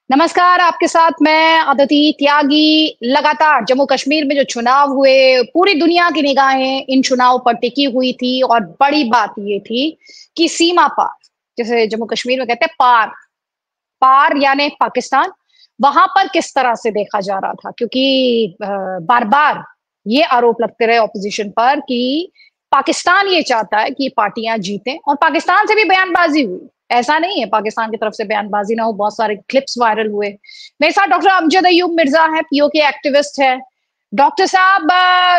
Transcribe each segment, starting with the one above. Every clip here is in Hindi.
नमस्कार, आपके साथ मैं अदिति त्यागी। लगातार जम्मू कश्मीर में जो चुनाव हुए, पूरी दुनिया की निगाहें इन चुनाव पर टिकी हुई थी और बड़ी बात ये थी कि सीमा पार, जैसे जम्मू कश्मीर में कहते हैं पार, पार यानी पाकिस्तान, वहां पर किस तरह से देखा जा रहा था। क्योंकि बार बार ये आरोप लगते रहे ऑपोजिशन पर कि पाकिस्तान ये चाहता है कि पार्टियां जीतें, और पाकिस्तान से भी बयानबाजी हुई। ऐसा नहीं है पाकिस्तान की तरफ से बयानबाजी ना हो, बहुत सारे क्लिप्स वायरल हुए। मेरे साथ डॉक्टर अमजद अयूब मिर्जा है, पीओके एक्टिविस्ट है। डॉक्टर साहब,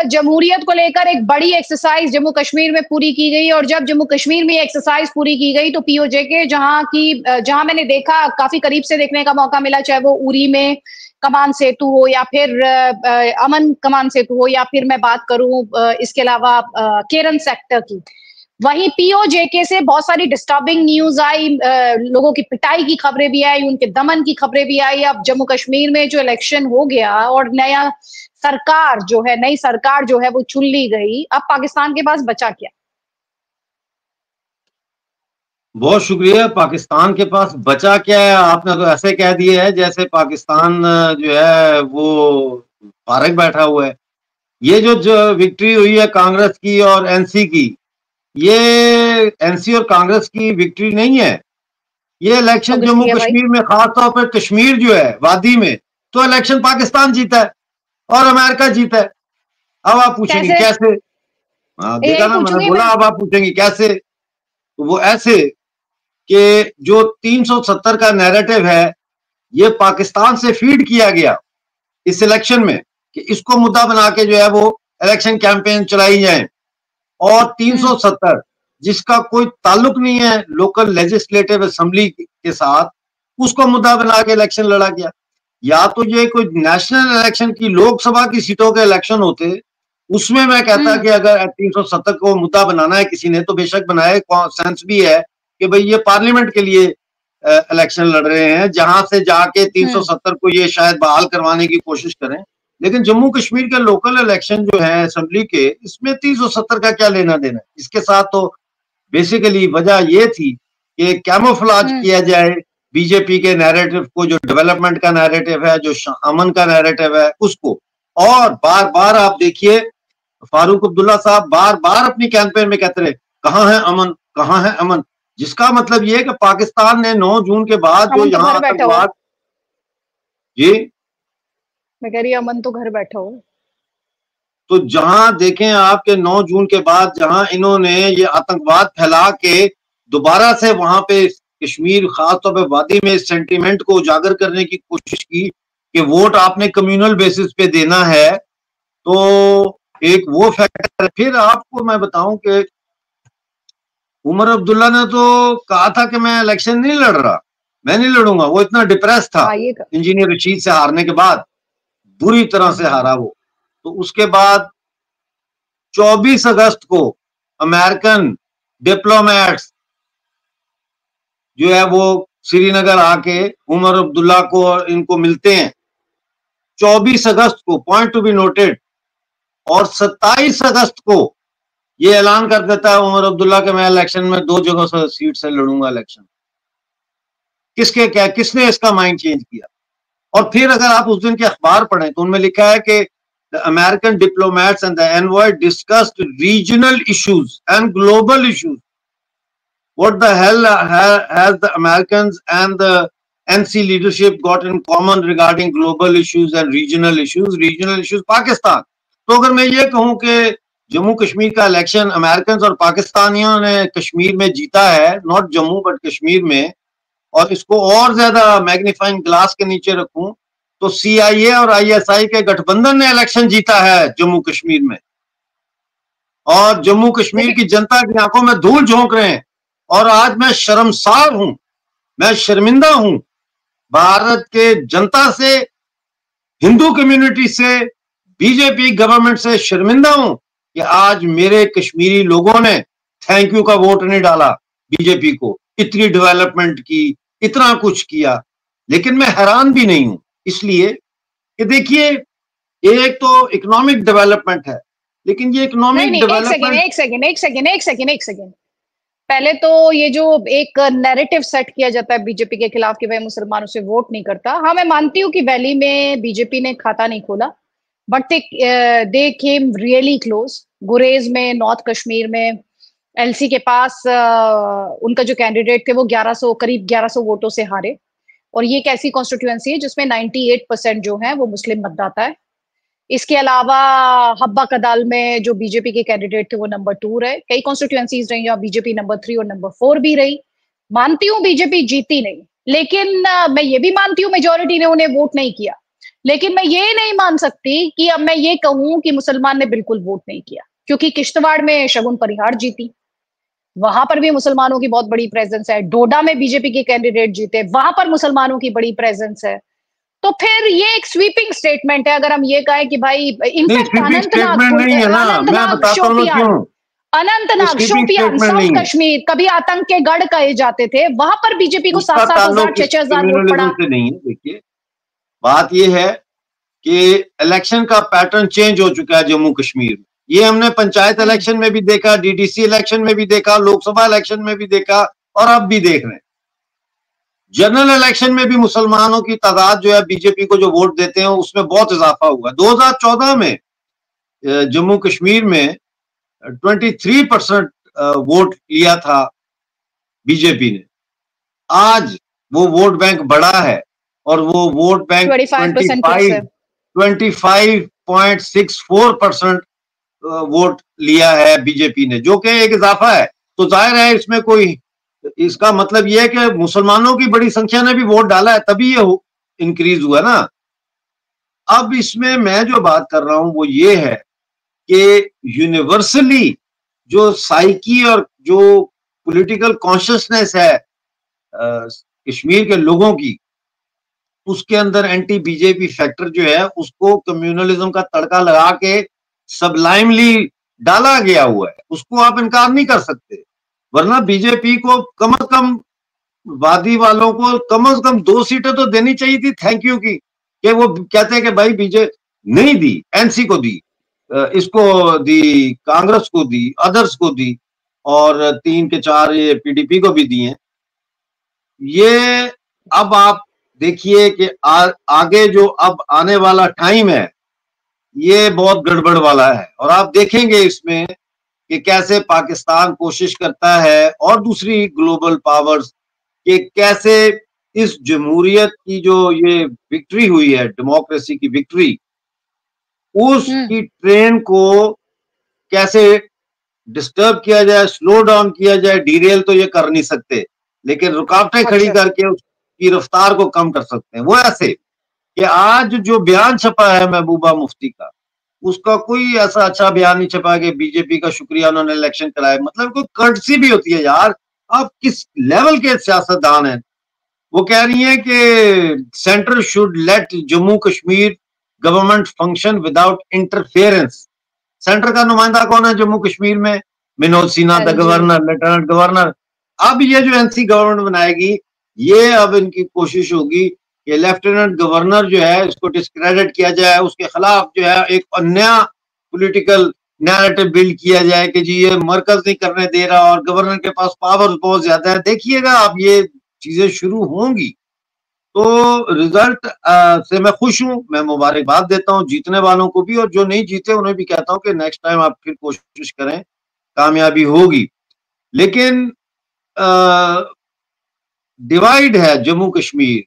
जमहूरियत को लेकर एक बड़ी एक्सरसाइज जम्मू कश्मीर में पूरी की गई, और जब जम्मू कश्मीर में एक्सरसाइज पूरी की गई तो पीओजे के जहां मैंने देखा, काफी करीब से देखने का मौका मिला, चाहे वो उरी में कमान सेतु हो या फिर अमन कमान सेतु हो, या फिर मैं बात करूं इसके अलावा केरन सेक्टर की। वहीं पीओजेके से बहुत सारी डिस्टर्बिंग न्यूज आई, लोगों की पिटाई की खबरें भी आई, उनके दमन की खबरें भी आई। अब जम्मू कश्मीर में जो इलेक्शन हो गया और नई सरकार जो है वो चुन ली गई, अब पाकिस्तान के पास बचा क्या? बहुत शुक्रिया। पाकिस्तान के पास बचा क्या है, आपने तो ऐसे कह दिए है जैसे पाकिस्तान जो है वो फारग बैठा हुआ है। ये जो विक्ट्री हुई है कांग्रेस की और एनसी की, ये एनसी और कांग्रेस की विक्ट्री नहीं है। ये इलेक्शन जम्मू कश्मीर में, खासतौर पर कश्मीर जो है वादी में, तो इलेक्शन पाकिस्तान जीता है और अमेरिका जीता है। अब आप पूछेंगे कैसे? देखा ना, मैंने बोला अब आप पूछेंगे कैसे। तो वो ऐसे कि जो 370 का नैरेटिव है, ये पाकिस्तान से फीड किया गया इस इलेक्शन में कि इसको मुद्दा बना के जो है वो इलेक्शन कैंपेन चलाई जाए, और 370 जिसका कोई ताल्लुक नहीं है लोकल लेजिस्लेटिव असेंबली के साथ, उसको मुद्दा बना के इलेक्शन लड़ा गया। या तो ये कोई नेशनल इलेक्शन की, लोकसभा की सीटों के इलेक्शन होते, उसमें मैं कहता कि अगर 370 को मुद्दा बनाना है किसी ने तो बेशक बनाए, सेंस भी है कि भाई ये पार्लियामेंट के लिए इलेक्शन लड़ रहे हैं, जहां से जाके 370 को ये शायद बहाल करवाने की कोशिश करें। लेकिन जम्मू कश्मीर के लोकल इलेक्शन जो है असेंबली के, इसमें 370 का क्या लेना देना? इसके साथ तो बेसिकली वजह ये थी कि कैमोफ्लेज किया जाए बीजेपी के नैरेटिव को, जो डेवलपमेंट का नैरेटिव है, जो अमन का नैरेटिव है, उसको। और बार बार आप देखिए, फारूक अब्दुल्ला साहब बार बार अपनी कैंपेन में कहते रहे कहां है अमन, कहां है अमन, जिसका मतलब ये है कि पाकिस्तान ने 9 जून के बाद जो यहाँ आतंकवाद, जी मैं कह रही अमन तो घर बैठा हो। तो जहां देखें आपके 9 जून के बाद जहां इन्होंने ये आतंकवाद फैला के दोबारा से वहां पे कश्मीर, खासतौर पे वादी में इस सेंटीमेंट को उजागर करने की कोशिश की कि वोट आपने कम्युनल बेसिस पे देना है, तो एक वो फैक्टर। फिर आपको मैं बताऊं कि उमर अब्दुल्ला ने तो कहा था कि मैं इलेक्शन नहीं लड़ रहा, मैं नहीं लड़ूंगा। वो इतना डिप्रेस था इंजीनियर रशीद से हारने के बाद, बुरी तरह से हारा वो। तो उसके बाद 24 अगस्त को अमेरिकन डिप्लोमेट्स जो है वो श्रीनगर आके उमर अब्दुल्ला को और इनको मिलते हैं 24 अगस्त को, पॉइंट टू बी नोटेड। और 27 अगस्त को ये ऐलान कर देता है उमर अब्दुल्ला के मैं इलेक्शन में 2 जगहों से सीट से लड़ूंगा इलेक्शन। किसके क्या, किसने इसका माइंड चेंज किया? और फिर अगर आप उस दिन के अखबार पढ़ें तो उनमें लिखा है कि the American diplomats and the envoy discussed regional issues and global issues. What the hell has the Americans and the NC leadership got in common regarding global issues and regional issues? Regional issues Pakistan. तो अगर मैं ये कहूं कि जम्मू कश्मीर का इलेक्शन अमेरिकन और पाकिस्तानियों ने कश्मीर में जीता है, नॉट जम्मू बट कश्मीर में, और इसको और ज्यादा मैग्नीफाइंग ग्लास के नीचे रखूं तो CIA और ISI के गठबंधन ने इलेक्शन जीता है जम्मू कश्मीर में, और जम्मू कश्मीर की जनता की आंखों में धूल झोंक रहे हैं। और आज मैं शर्मसार हूं, मैं शर्मिंदा हूं भारत के जनता से, हिंदू कम्युनिटी से, बीजेपी गवर्नमेंट से शर्मिंदा हूं कि आज मेरे कश्मीरी लोगों ने थैंक यू का वोट नहीं डाला बीजेपी को। इतनी डेवलपमेंट की, इतना कुछ किया, लेकिन मैं हैरान भी नहीं हूं, इसलिए कि देखिए एक तो इकोनॉमिक डेवलपमेंट है, लेकिन ये इकोनॉमिक डेवलपमेंट, एक सेकेंड। पहले तो ये जो एक नैरेटिव सेट किया जाता है बीजेपी के खिलाफ कि भाई मुसलमानों से वोट नहीं करता, हाँ मैं मानती हूँ कि वैली में बीजेपी ने खाता नहीं खोला, but they came really close. गुरेज में, नॉर्थ कश्मीर में एलसी के पास उनका जो कैंडिडेट थे वो 1100 करीब 1100 वोटों से हारे। और ये एक ऐसी कॉन्स्टिट्यूएंसी है जिसमें 98% जो है वो मुस्लिम मतदाता है। इसके अलावा हब्बा कदाल में जो बीजेपी के कैंडिडेट थे वो नंबर 2 रहे। कई कॉन्स्टिट्यूएंसीज रही जहाँ बीजेपी नंबर 3 और नंबर 4 भी रही। मानती हूँ बीजेपी जीती नहीं, लेकिन मैं ये भी मानती हूँ मेजोरिटी ने उन्हें वोट नहीं किया। लेकिन मैं ये नहीं मान सकती कि अब मैं ये कहूं कि मुसलमान ने बिल्कुल वोट नहीं किया, क्योंकि किश्तवाड़ में शगुन परिहार जीती, वहां पर भी मुसलमानों की बहुत बड़ी प्रेजेंस है। डोडा में बीजेपी के कैंडिडेट जीते, वहां पर मुसलमानों की बड़ी प्रेजेंस है। तो फिर ये एक स्वीपिंग स्टेटमेंट है अगर हम ये कहें कि भाई इनफैक्ट अनंतनाग, शोपियान, अनंतनाग, शोपियान, साउथ कश्मीर कभी आतंक के गढ़ कहे जाते थे, वहां पर बीजेपी को 7,000 6,000 वोट पड़ा। नहीं है। देखिए बात यह है कि इलेक्शन का पैटर्न चेंज हो चुका है जम्मू कश्मीर में। ये हमने पंचायत इलेक्शन में भी देखा, डीडीसी इलेक्शन में भी देखा, लोकसभा इलेक्शन में भी देखा और अब भी देख रहे हैं। जनरल इलेक्शन में भी मुसलमानों की तादाद जो है बीजेपी को जो वोट देते हैं उसमें बहुत इजाफा हुआ। 2014 में जम्मू कश्मीर में 23% वोट लिया था बीजेपी ने। आज वो वोट बैंक बढ़ा है और वो वोट बैंक 25.64% वोट लिया है बीजेपी ने, जो कि एक इजाफा है। तो जाहिर है इसमें कोई, इसका मतलब यह है कि मुसलमानों की बड़ी संख्या ने भी वोट डाला है, तभी ये इंक्रीज हुआ ना। अब इसमें मैं जो बात कर रहा हूं वो ये है कि यूनिवर्सली जो साइकी और जो पॉलिटिकल कॉन्शियसनेस है कश्मीर के लोगों की, उसके अंदर एंटी बीजेपी फैक्टर जो है उसको कम्युनलिज्म का तड़का लगा के सबलाइमली डाला गया हुआ है, उसको आप इनकार नहीं कर सकते। वरना बीजेपी को कम से कम, वादी वालों को कम से कम 2 सीटें तो देनी चाहिए थी थैंक यू की, कि वो कहते हैं कि भाई बीजेपी नहीं दी, एनसी को दी, इसको दी, कांग्रेस को दी, अदर्स को दी और 3 के 4 ये पीडीपी को भी दिए। ये अब आप देखिए कि आगे जो अब आने वाला टाइम है ये बहुत गड़बड़ वाला है। और आप देखेंगे इसमें कि कैसे पाकिस्तान कोशिश करता है और दूसरी ग्लोबल पावर्स कि कैसे इस जमहूरियत की जो ये विक्ट्री हुई है, डेमोक्रेसी की विक्ट्री, उसकी ट्रेन को कैसे डिस्टर्ब किया जाए, स्लो डाउन किया जाए। डीरेल तो ये कर नहीं सकते, लेकिन रुकावटें खड़ी करके उसकी रफ्तार को कम कर सकते हैं। वो ऐसे कि आज जो बयान छपा है महबूबा मुफ्ती का, उसका कोई ऐसा अच्छा बयान नहीं छपा कि बीजेपी का शुक्रिया उन्होंने इलेक्शन कराया। मतलब कोई कर्टसी भी होती है यार, आप किस लेवल के सियासतदान हैं। वो कह रही है कि centre should let Jammu Kashmir government function without interference. Centre का नुमाइंदा कौन है जम्मू कश्मीर में? Vinod Sinha, the governor, lieutenant governor. अब ये जो एनसी गवर्नमेंट बनाएगी, ये अब इनकी कोशिश होगी कि लेफ्टिनेंट गवर्नर जो है इसको डिस्क्रेडिट किया जाए, उसके खिलाफ जो है एक नया पॉलिटिकल नैरेटिव बिल्ड किया जाए कि जी ये मरकज नहीं करने दे रहा और गवर्नर के पास पावर्स बहुत ज्यादा है। देखिएगा अब ये चीजें शुरू होंगी। तो रिजल्ट से मैं खुश हूं, मैं मुबारकबाद देता हूं जीतने वालों को भी, और जो नहीं जीते उन्हें भी कहता हूं कि नेक्स्ट टाइम आप फिर कोशिश करें, कामयाबी होगी। लेकिन डिवाइड है जम्मू कश्मीर,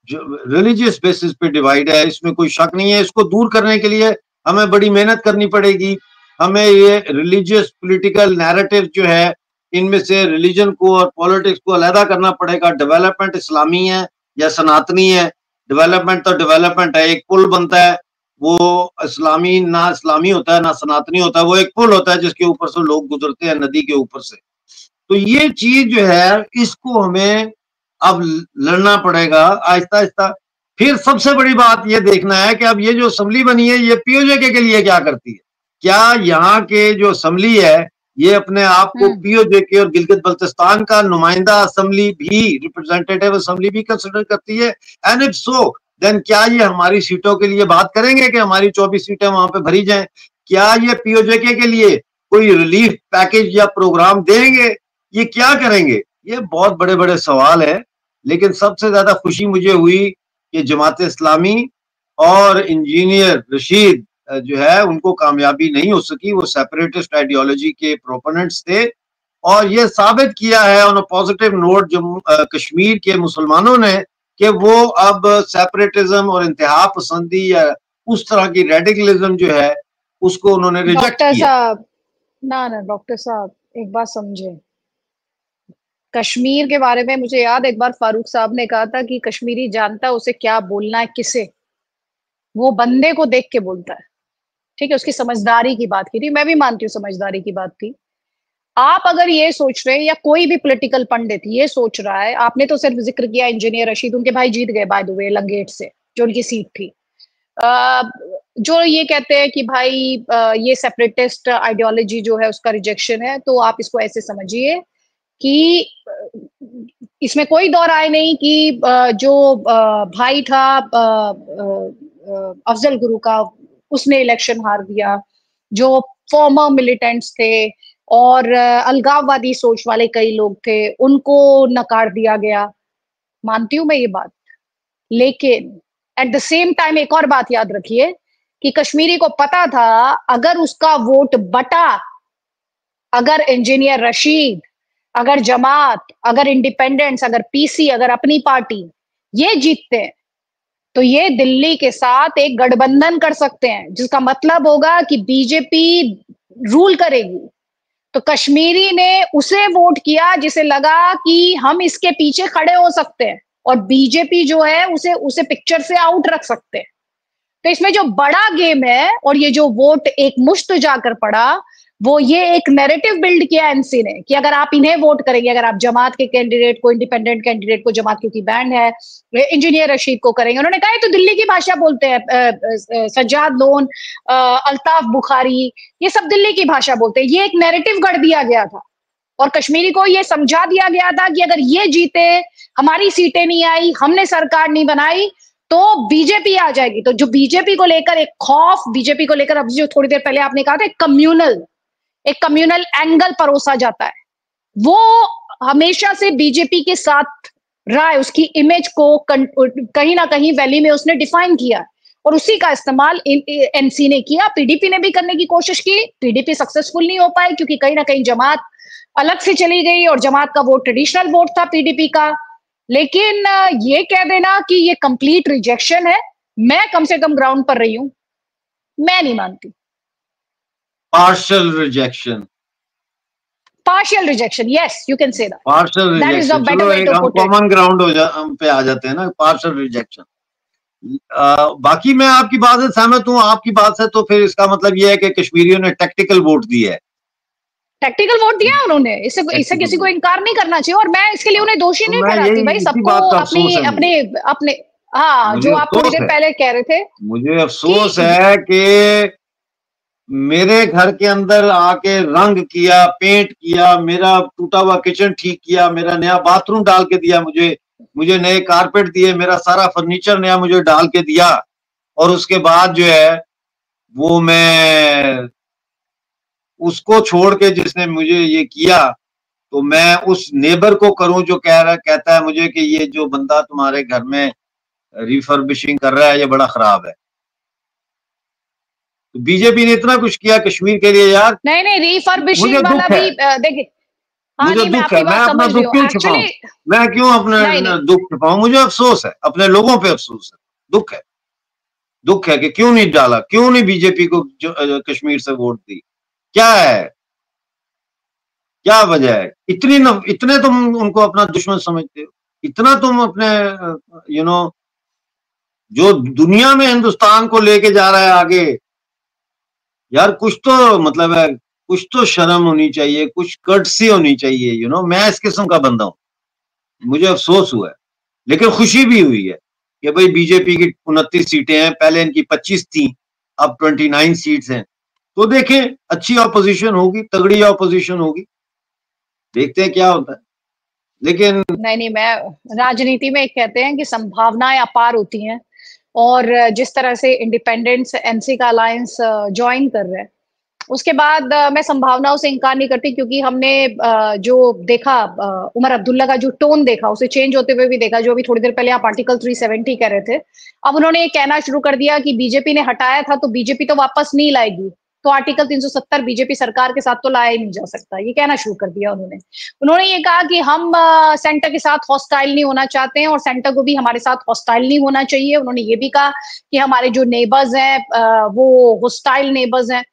रिलीजियस बेसिस पे डिवाइड है, इसमें कोई शक नहीं है। इसको दूर करने के लिए हमें बड़ी मेहनत करनी पड़ेगी। हमें ये रिलीजियस पॉलिटिकल नैरेटिव जो है, इनमें से रिलीजन को और पॉलिटिक्स को अलग करना पड़ेगा। डेवलपमेंट इस्लामी है या सनातनी है? डेवलपमेंट तो डेवलपमेंट है, एक पुल बनता है, वो इस्लामी ना इस्लामी होता है ना सनातनी होता है, वो एक पुल होता है जिसके ऊपर से लोग गुजरते हैं नदी के ऊपर से। तो ये चीज जो है इसको हमें अब लड़ना पड़ेगा आहिस्ता आहिस्ता। फिर सबसे बड़ी बात ये देखना है कि अब ये जो असेंबली बनी है ये पीओजे के लिए क्या करती है। क्या यहाँ के जो असेंबली है ये अपने आप को पीओजे के और गिलगित बल्तिस्तान का नुमाइंदा असेंबली भी, रिप्रेजेंटेटिव असेंबली भी कंसिडर करती है? एंड इफ सो देन क्या ये हमारी सीटों के लिए बात करेंगे कि हमारी 24 सीटें वहां पे भरी जाएं? क्या ये पीओजे के लिए कोई रिलीफ पैकेज या प्रोग्राम देंगे, ये क्या करेंगे? ये बहुत बड़े बड़े सवाल है। लेकिन सबसे ज्यादा खुशी मुझे हुई कि जमात इस्लामी और इंजीनियर रशीद जो है उनको कामयाबी नहीं हो सकी। वो सेपरेटिस्ट आइडियोलॉजी के प्रोपोनेंट्स थे और ये साबित किया है on a positive note Kashmir के मुसलमानों ने कि वो अब सेपरेटिज्म और इंतहा पसंदी या उस तरह की रेडिकलिज्म जो है उसको उन्होंने रिजेक्ट डॉक्टर किया। साहब, ना डॉक्टर साहब, एक बात समझे, कश्मीर के बारे में मुझे याद एक बार फारूक साहब ने कहा था कि कश्मीरी जानता है उसे क्या बोलना है, किसे, वो बंदे को देख के बोलता है। ठीक है, उसकी समझदारी की बात की थी, मैं भी मानती हूँ समझदारी की बात थी। आप अगर ये सोच रहे हैं या कोई भी पॉलिटिकल पंडित ये सोच रहा है, आपने तो सिर्फ जिक्र किया इंजीनियर रशीद, उनके भाई जीत गए बाय द वे लंगेट से, जो उनकी सीट थी। जो ये कहते हैं कि भाई ये सेपरेटिस्ट आइडियोलॉजी जो है उसका रिजेक्शन है, तो आप इसको ऐसे समझिए कि इसमें कोई दौर आए नहीं कि जो भाई था अफजल गुरु का, उसने इलेक्शन हार दिया। जो फॉर्मर मिलिटेंट्स थे और अलगाववादी सोच वाले कई लोग थे, उनको नकार दिया गया। मानती हूं मैं ये बात, लेकिन एट द सेम टाइम एक और बात याद रखिए कि कश्मीरी को पता था अगर उसका वोट बटा, अगर इंजीनियर रशीद, अगर जमात, अगर इंडिपेंडेंट्स, अगर पीसी, अगर अपनी पार्टी ये जीतते हैं तो ये दिल्ली के साथ एक गठबंधन कर सकते हैं, जिसका मतलब होगा कि बीजेपी रूल करेगी। तो कश्मीरी ने उसे वोट किया जिसे लगा कि हम इसके पीछे खड़े हो सकते हैं और बीजेपी जो है उसे पिक्चर से आउट रख सकते हैं। तो इसमें जो बड़ा गेम है और ये जो वोट एक मुश्त जाकर पड़ा, वो ये एक नैरेटिव बिल्ड किया एनसी ने कि अगर आप इन्हें वोट करेंगे, अगर आप जमात के कैंडिडेट को, इंडिपेंडेंट कैंडिडेट को, जमात क्योंकि बैंड है, इंजीनियर रशीद को करेंगे। उन्होंने कहा तो दिल्ली की भाषा बोलते हैं, सज्जाद लोन, अल्ताफ बुखारी, ये सब दिल्ली की भाषा बोलते हैं। ये एक नैरेटिव गढ़ दिया गया था और कश्मीरी को ये समझा दिया गया था कि अगर ये जीते, हमारी सीटें नहीं आई, हमने सरकार नहीं बनाई, तो बीजेपी आ जाएगी। तो जो बीजेपी को लेकर एक खौफ, बीजेपी को लेकर अब जो थोड़ी देर पहले आपने कहा था एक कम्युनल एंगल परोसा जाता है, वो हमेशा से बीजेपी के साथ रहा है। उसकी इमेज को कहीं ना कहीं वैली में उसने डिफाइन किया और उसी का इस्तेमाल एनसी ने किया। पीडीपी ने भी करने की कोशिश की, पीडीपी सक्सेसफुल नहीं हो पाई क्योंकि कहीं ना कहीं जमात अलग से चली गई और जमात का वोट ट्रेडिशनल वोट था पीडीपी का। लेकिन ये कह देना कि ये कंप्लीट रिजेक्शन है, मैं कम से कम ग्राउंड पर रही हूं, मैं नहीं मानती। Partial rejection, yes, you can say that. Partial that is the rejection. Better चलो वे एक टू हम पुट इट। कॉमन ग्राउंड पे आ जाते हैं ना, पार्शियल रिजेक्शन। बाकी मैं आपकी बात से सहमत हूँ, आपकी बात से। तो फिर इसका मतलब यह है कि कश्मीरियों ने टैक्टिकल वोट दिया है। टैक्टिकल वोट दिया उन्होंने, इससे किसी को इनकार नहीं करना चाहिए और मैं इसके लिए उन्हें दोषी तो नहीं मैं ठहराती। यही भाई इसी सबको बात का अपनी अफसोस है अपने अपने हाँ, मुझे जो आप थोड़ी अफसोस देर है, पहले कह रहे थे मुझे अफसोस कि है कि मेरे घर के अंदर आके रंग किया, पेंट किया, मेरा टूटा हुआ किचन ठीक किया, मेरा नया बाथरूम डाल के दिया, मुझे नए कारपेट दिए, मेरा सारा फर्नीचर नया मुझे डाल के दिया, और उसके बाद जो है वो मैं उसको छोड़ के जिसने मुझे ये किया, तो मैं उस नेबर को करूं जो कहता है मुझे कि ये जो बंदा तुम्हारे घर में रिफर्बिशिंग कर रहा है ये बड़ा खराब है। तो बीजेपी ने इतना कुछ किया कश्मीर के लिए यार। नहीं, रिफर्बिशिंग मुझे वाला दुख भी है, देखिए। हाँ मुझे नहीं, मैं दुख आपकी है, मैं बात अपना समझ रही दुख हूँ क्यों छिपाऊं? एक्चुअली। मैं क्यों अपने नहीं, दुख छिपाऊं? मुझे अफसोस है, अपने लोगों पे अफसोस है, दुख है कि क्यों नहीं डाला, क्यों नहीं बीजेपी को कश्मीर से वोट दी। क्या है, क्या वजह है? इतने तुम उनको अपना दुश्मन समझते हो, इतना तुम अपने यू नो जो दुनिया में हिंदुस्तान को लेके जा रहा है आगे, यार कुछ तो मतलब है, कुछ तो शर्म होनी चाहिए, कुछ कर्टसी होनी चाहिए। मैं इस किस्म का बंदा हूं। मुझे अफसोस हुआ है, लेकिन खुशी भी हुई है कि भाई बीजेपी की 29 सीटें हैं, पहले इनकी 25 थी, अब 29 सीट्स हैं। तो देखें, अच्छी ऑपोजिशन होगी, तगड़ी ऑपोजिशन होगी, देखते हैं क्या होता है। लेकिन नहीं, मैं राजनीति में कहते हैं कि संभावनाएं अपार होती हैं और जिस तरह से इंडिपेंडेंट्स एनसी का अलायंस ज्वाइन कर रहे हैं, उसके बाद मैं संभावनाओं से इनकार नहीं करती, क्योंकि हमने जो देखा, उमर अब्दुल्ला का जो टोन देखा, उसे चेंज होते हुए भी देखा। जो अभी थोड़ी देर पहले आप आर्टिकल 370 कह रहे थे, अब उन्होंने ये कहना शुरू कर दिया कि बीजेपी ने हटाया था तो बीजेपी तो वापस नहीं लाएगी, तो आर्टिकल 370 बीजेपी सरकार के साथ तो लाया ही नहीं जा सकता, ये कहना शुरू कर दिया उन्होंने। उन्होंने ये कहा कि हम सेंटर के साथ हॉस्टाइल नहीं होना चाहते हैं और सेंटर को भी हमारे साथ हॉस्टाइल नहीं होना चाहिए। उन्होंने ये भी कहा कि हमारे जो नेबर्स हैं वो हॉस्टाइल नेबर्स हैं।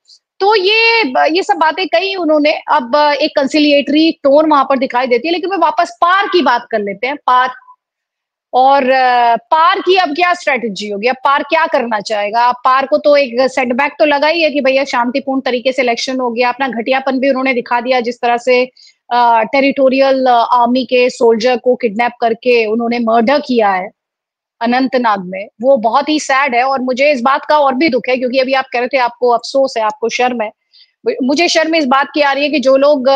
तो ये सब बातें कही उन्होंने। अब एक कंसिलिएटरी टोन वहां पर दिखाई देती है। लेकिन मैं वापस पार की बात कर लेते हैं। पार और पार की अब क्या स्ट्रेटेजी होगी, अब पार क्या करना चाहेगा? पार को तो एक सेटबैक तो लगा ही है कि भैया शांतिपूर्ण तरीके से इलेक्शन हो गया। अपना घटियापन भी उन्होंने दिखा दिया, जिस तरह से टेरिटोरियल आर्मी के सोल्जर को किडनैप करके उन्होंने मर्डर किया है अनंतनाग में। वो बहुत ही सैड है और मुझे इस बात का और भी दुख है, क्योंकि अभी आप कह रहे थे आपको अफसोस है, आपको शर्म है। मुझे शर्म इस बात की आ रही है कि जो लोग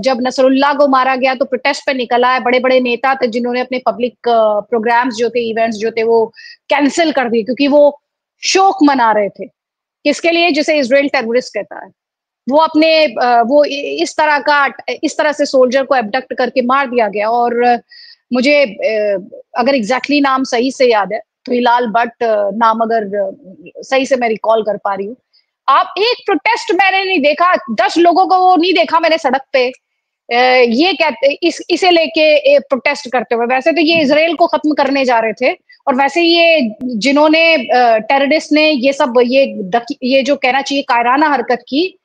जब नसरुल्लाह को मारा गया तो प्रोटेस्ट पे निकल आए, बड़े बड़े नेता थे जिन्होंने अपने पब्लिक प्रोग्राम्स जो थे, इवेंट्स जो थे, वो कैंसिल कर दिए, क्योंकि वो शोक मना रहे थे। किसके लिए? जिसे इजराइल टेररिस्ट कहता है। वो अपने वो इस तरह से सोल्जर को एबडक्ट करके मार दिया गया। और मुझे अगर एग्जैक्टली नाम सही से याद है तो हिलाल भट्ट नाम, अगर सही से मैं रिकॉल कर पा रही हूँ। आप एक प्रोटेस्ट मैंने नहीं देखा, 10 लोगों को वो नहीं देखा मैंने सड़क पे ये कहते इसे लेके प्रोटेस्ट करते हुए। वैसे तो ये इजराइल को खत्म करने जा रहे थे, और वैसे ये जिन्होंने टेररिस्ट ने ये सब ये जो कहना चाहिए कायराना हरकत की,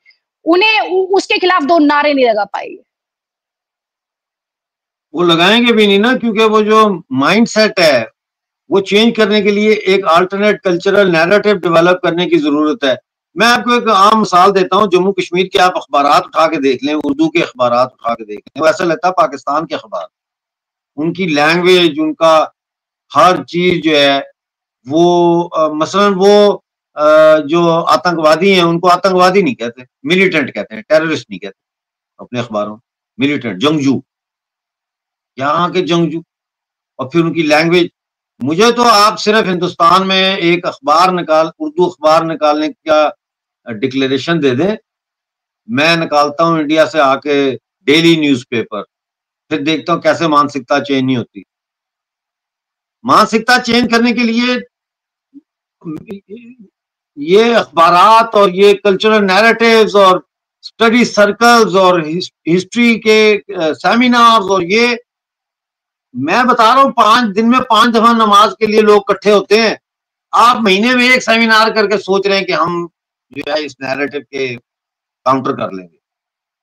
उन्हें उसके खिलाफ 2 नारे नहीं लगा पाएंगे। वो लगाएंगे भी नहीं ना, क्योंकि वो जो माइंडसेट है वो चेंज करने के लिए एक अल्टरनेट कल्चरल नैरेटिव डेवलप करने की जरूरत है। मैं आपको एक आम मिसाल देता हूँ। जम्मू कश्मीर के आप अखबारात उठा के देख लें, उर्दू के अखबारात उठा के देख लें, वैसा लगता है पाकिस्तान के अखबार। उनकी लैंग्वेज, उनका हर चीज जो है वो मसलन वो जो आतंकवादी हैं उनको आतंकवादी नहीं कहते, मिलिटेंट कहते हैं, टेररिस्ट नहीं कहते अपने अखबारों। मिलिटेंट, जंगजू, यहाँ के जंगजू। और फिर उनकी लैंग्वेज। मुझे तो आप सिर्फ हिंदुस्तान में एक उर्दू अखबार निकालने का डिक्लेरेशन दे दें, मैं निकालता हूँ इंडिया से आके डेली न्यूज़पेपर, फिर देखता हूँ कैसे मानसिकता चेंज नहीं होती। मानसिकता चेंज करने के लिए ये अखबारात और ये कल्चरल नैरेटिव्स और स्टडी सर्कल्स और हिस्ट्री के सेमिनार्स, और ये मैं बता रहा हूँ 5 दिन में 5 दफा नमाज के लिए लोग इकट्ठे होते हैं। आप महीने में एक सेमिनार करके सोच रहे हैं कि हम जो है इस नैरेटिव के काउंटर कर लेंगे।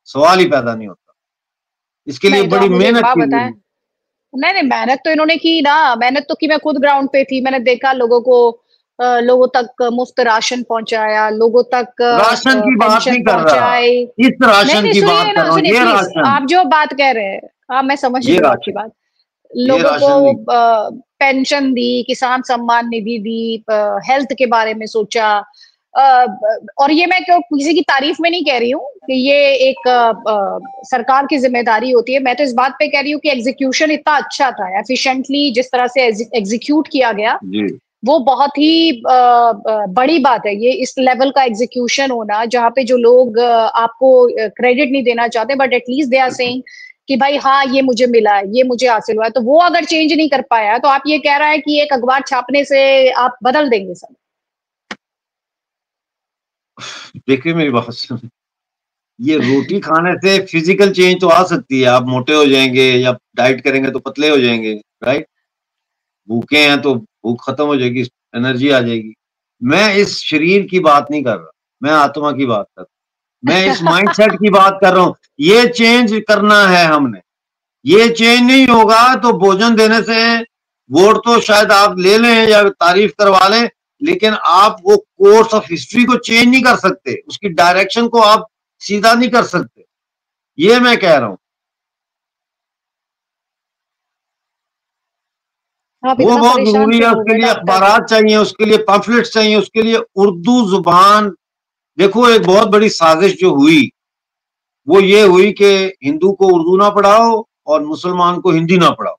सवाल ही पैदा नहीं होता। इसके लिए बड़ी मेहनत की। नहीं, मेहनत तो इन्होंने की ना। मेहनत तो की, मैं खुद ग्राउंड पे थी, मैंने देखा लोगों तक मुफ्त राशन पहुंचाया, लोगों तक राशन की बात नहीं कर रहा, इस राशन की बात कर रहा हूं। ये राशन आप जो बात कह रहे हैं, हाँ मैं समझ रही हूँ आपकी बात। लोगों को पेंशन दी, किसान सम्मान निधि दी, हेल्थ के बारे में सोचा। और ये मैं किसी की तारीफ में नहीं कह रही हूँ कि ये एक सरकार की जिम्मेदारी होती है। मैं तो इस बात पे कह रही हूँ कि एग्जीक्यूशन इतना अच्छा था, एफिशिएंटली जिस तरह से एग्जीक्यूट किया गया, वो बहुत ही बड़ी बात है। ये इस लेवल का एग्जीक्यूशन होना, जहाँ पे जो लोग आपको क्रेडिट नहीं देना चाहते, but at least they are saying कि भाई हाँ ये मुझे मिला है, ये मुझे हासिल हुआ है। तो वो अगर चेंज नहीं कर पाया, तो आप ये कह रहा है कि एक अखबार छापने से आप बदल देंगे सब? देखिए मेरी बात सुन, ये रोटी खाने से फिजिकल चेंज तो आ सकती है। आप मोटे हो जाएंगे, या डाइट करेंगे तो पतले हो जाएंगे, राइट? भूखे हैं तो भूख खत्म हो जाएगी, एनर्जी आ जाएगी। मैं इस शरीर की बात नहीं कर रहा, मैं आत्मा की बात कर रहा हूं। मैं इस माइंडसेट की बात कर रहा हूं। ये चेंज करना है हमने। ये चेंज नहीं होगा तो भोजन देने से वोट तो शायद आप ले लें या तारीफ करवा लें, लेकिन आप वो कोर्स ऑफ हिस्ट्री को चेंज नहीं कर सकते, उसकी डायरेक्शन को आप सीधा नहीं कर सकते। ये मैं कह रहा हूं। वो बहुत जरूरी है। उसके लिए अखबारात चाहिए, उसके लिए पम्फलेट्स चाहिए, उसके लिए उर्दू जुबान। देखो एक बहुत बड़ी साजिश जो हुई वो ये हुई कि हिंदू को उर्दू ना पढ़ाओ और मुसलमान को हिंदी ना पढ़ाओ।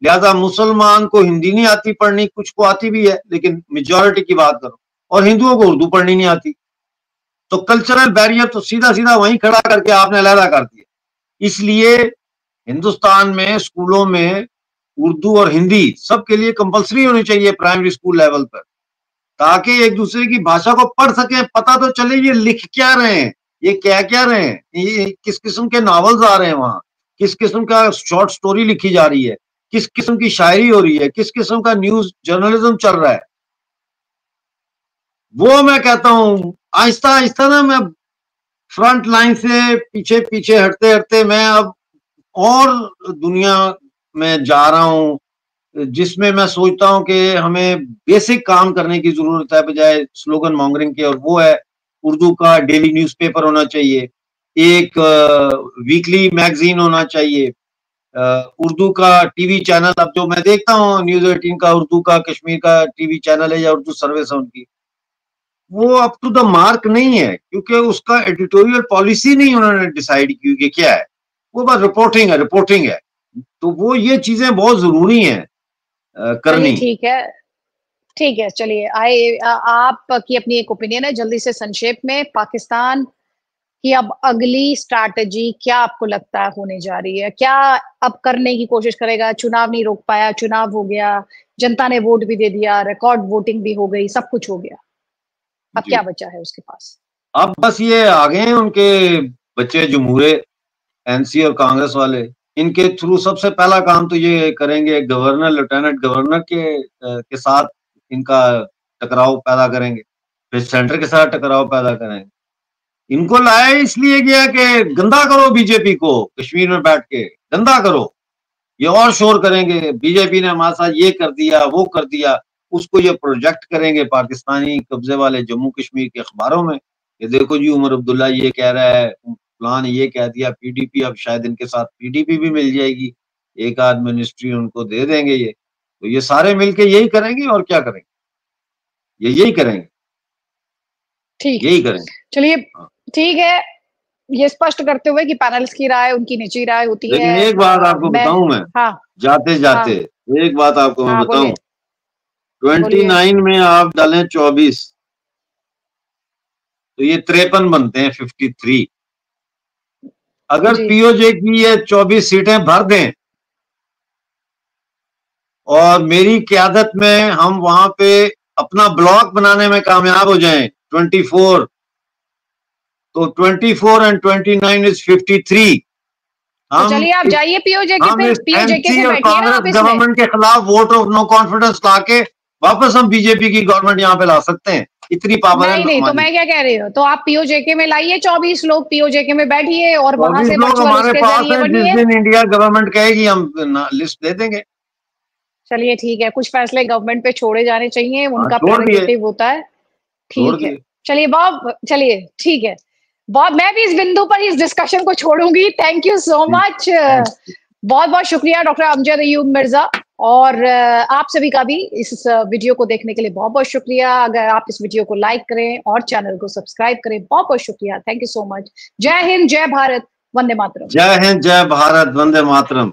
लिहाजा मुसलमान को हिंदी नहीं आती पढ़नी, कुछ को आती भी है लेकिन मेजॉरिटी की बात करो, और हिंदुओं को उर्दू पढ़नी नहीं आती। तो कल्चरल बैरियर तो सीधा सीधा वहीं खड़ा करके आपने अलहदा कर दिया। इसलिए हिंदुस्तान में स्कूलों में उर्दू और हिंदी सबके लिए कंपलसरी होनी चाहिए प्राइमरी स्कूल लेवल पर, ताकि एक दूसरे की भाषा को पढ़ सके, पता तो चले ये लिख क्या रहे हैं, ये क्या रहे हैं, ये किस किस्म के नॉवेल्स आ रहे हैं, वहां किस किस्म का शॉर्ट स्टोरी लिखी जा रही है, किस किस्म की शायरी हो रही है, किस किस्म का न्यूज जर्नलिज्म चल रहा है। वो मैं कहता हूं आहिस्ता आहिस्ता ना, मैं फ्रंट लाइन से पीछे पीछे हटते हटते मैं अब और दुनिया में जा रहा हूं, जिसमें मैं सोचता हूं कि हमें बेसिक काम करने की जरूरत है बजाय स्लोगन मॉन्गरिंग के, और वो है उर्दू का डेली न्यूज़पेपर होना चाहिए, एक वीकली मैगजीन होना चाहिए, उर्दू का टीवी चैनल। अब जो मैं देखता हूँ न्यूज़ 18 का उर्दू का कश्मीर का टीवी चैनल है या उर्दू सर्विस है उनकी, वो अप टू द मार्क नहीं है, क्योंकि उसका एडिटोरियल पॉलिसी नहीं उन्होंने डिसाइड की कि क्या है, वो बस रिपोर्टिंग है। तो वो ये चीजें बहुत जरूरी हैं करनी। ठीक है, चलिए आपकी अपनी एक ओपिनियन है, जल्दी से संक्षेप में पाकिस्तान की अब अगली स्ट्रैटेजी क्या आपको लगता है होने जा रही है? क्या अब करने की कोशिश करेगा? चुनाव नहीं रोक पाया, चुनाव हो गया, जनता ने वोट भी दे दिया, रिकॉर्ड वोटिंग भी हो गई, सब कुछ हो गया, अब क्या बचा है उसके पास? अब बस ये आ गए हैं उनके बच्चे जमहूरे एनसी और कांग्रेस वाले, इनके थ्रू सबसे पहला काम तो ये करेंगे गवर्नर लेफ्टिनेंट गवर्नर के साथ इनका टकराव पैदा करेंगे, फिर सेंटर के साथ टकराव पैदा करेंगे। इनको लाया इसलिए गया कि गंदा करो बीजेपी को, कश्मीर में बैठ के गंदा करो, ये और शोर करेंगे, बीजेपी ने हमारे साथ ये कर दिया वो कर दिया, उसको ये प्रोजेक्ट करेंगे पाकिस्तानी कब्जे वाले जम्मू कश्मीर के अखबारों में, ये देखो जी उमर अब्दुल्ला ये कह रहा है, प्लान ये कह दिया, पीडीपी, अब शायद इनके साथ पीडीपी भी मिल जाएगी, एक आध मिनिस्ट्री उनको दे देंगे ये, तो ये सारे मिलके यही करेंगे और क्या करेंगे, ये यही करेंगे, यही करेंगे। चलिए ठीक है, ये स्पष्ट करते हुए कि पैनल्स की राय उनकी निजी राय होती है। लेकिन एक बात आपको बताऊं मैं, जाते जाते एक बात आपको मैं बताऊं, 29 में आप डालें 24 तो ये 53 बनते हैं, 53। अगर पीओजे की ये 24 सीटें भर दें और मेरी क़यादत में हम वहां पे अपना ब्लॉक बनाने में कामयाब हो जाएं 24, तो 24 एंड 29 इज 53। तो चलिए आप जाइए पीओजे के पे, पीओजे से और कांग्रेस गवर्नमेंट के खिलाफ वोट ऑफ नो कॉन्फिडेंस लाके वापस हम बीजेपी की गवर्नमेंट यहाँ पे ला सकते हैं, इतनी पावर है। नहीं, तो मैं क्या कह रही हूँ, तो आप पीओजे में लाइए 24 लोग, पीओजे में बैठिए और वहां से हमारे पास है, जिस दिन इंडिया गवर्नमेंट कहेगी हम लिस्ट दे देंगे। चलिए ठीक है, कुछ फैसले गवर्नमेंट पे छोड़े जाने चाहिए, उनका प्रेरोगेटिव होता है। ठीक है, चलिए बॉब, चलिए ठीक है बॉब, मैं भी इस बिंदु पर इस डिस्कशन को छोड़ूंगी। थैंक यू सो मच, बहुत बहुत शुक्रिया डॉक्टर अमजद अयूब मिर्जा, और आप सभी का भी इस वीडियो को देखने के लिए बहुत बहुत शुक्रिया। अगर आप इस वीडियो को लाइक करें और चैनल को सब्सक्राइब करें, बहुत बहुत शुक्रिया। Thank you so much. जय हिंद, जय भारत, वंदे मातरम। जय हिंद, जय भारत, वंदे मातरम।